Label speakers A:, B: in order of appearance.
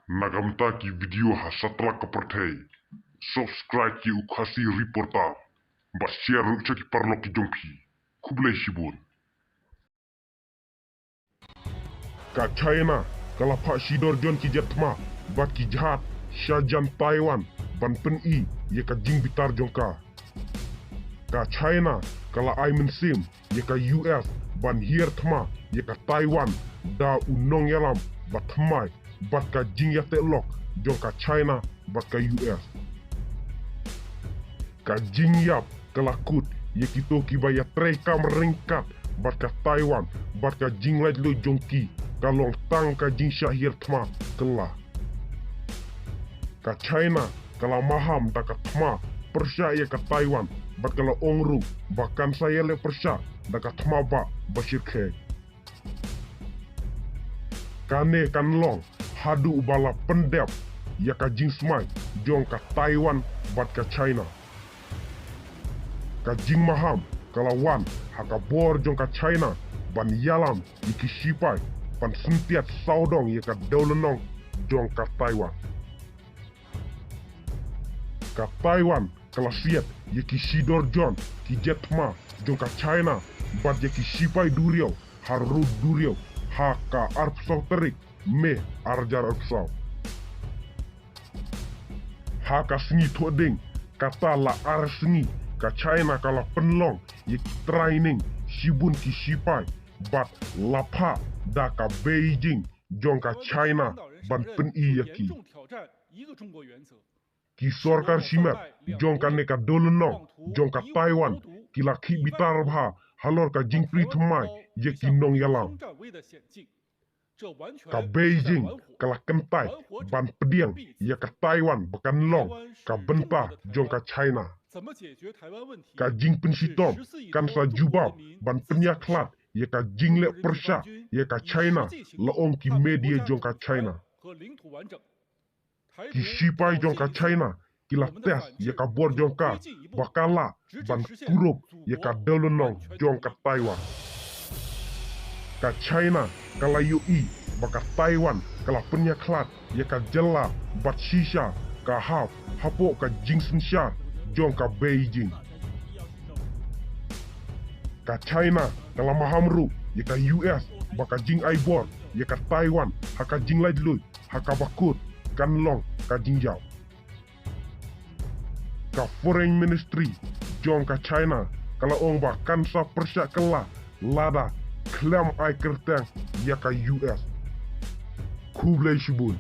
A: Nagamta ki video ha setelah kepertai. Subscribe ki ukasi reporta. Ba share rukcha ki parlo ki jongki. Kublai shibun. Ka China kala pak sidor jon ki jetma. Bat ki jahat Shajan Taiwan ban pen i ye ka jing bitar jongka. Ka China kala ai mensim ye ka US ban hier tma ye ka Taiwan da unong yalam bat tmai bat ka jing ya telok jongka China bat ka US. Ka jing yap kala kut ye kito ki baya trei kam ringkat bat ka Taiwan bat ka jing laj lo jongki kalong tang ka jing syahir tma kala. Ka China kala maham da ka tma persya ye ka Taiwan bat kala ongru bahkan saya le persya da ka tma ba basir khe. Kane kan long hadu bala pendep ya ka jing smai jong ka Taiwan bat ka China. Ka jing maham kala wan haka bor jong ka China ban yalam iki sipai pan sentiat saudong ya ka daulenong jong ka Taiwan. Ka Taiwan kala siat ye ki sidor jon ki jetma jong ka China bat ye ki sipai duriau haru duriau haka arpsau terik me arjar arpsau. Haka sengi toding kata la ar sengi ka China kala penlong ye ki training sibun ki sipai bat lapa da ka Beijing jong ka China ban pen i yaki. Ki sorkar simet jong ka neka dolunong jong ka Taiwan ki laki bitar bha halor ka jingpri thmai ye ki nong yalang. Ka Beijing kala kentai ban pediang ye ka Taiwan bekan long ka benta jong ka China. Ka jing pensitom kan sa jubab ban penyaklat ye ka jing le persya ye ka China laong ki media jong ka China. Ki sipai jong ka China kila tes ye ka bor jong ka bakala ban kurup ye ka dolunong jong ka Taiwan. Ka China kala UI baka Taiwan kala penyaklat ye ka jela bat shisha ka hap hapo ka jing sensya jong ka Beijing. Ka China kala mahamru ye ka US baka jing aibor ye ka Taiwan haka jing laidlui haka bakut kan long ka jing yao. Ka Foreign Ministry jong ka China kala ong ba kansa persya kala lada klaim ai kerteng ya ka US. Kublai shibun.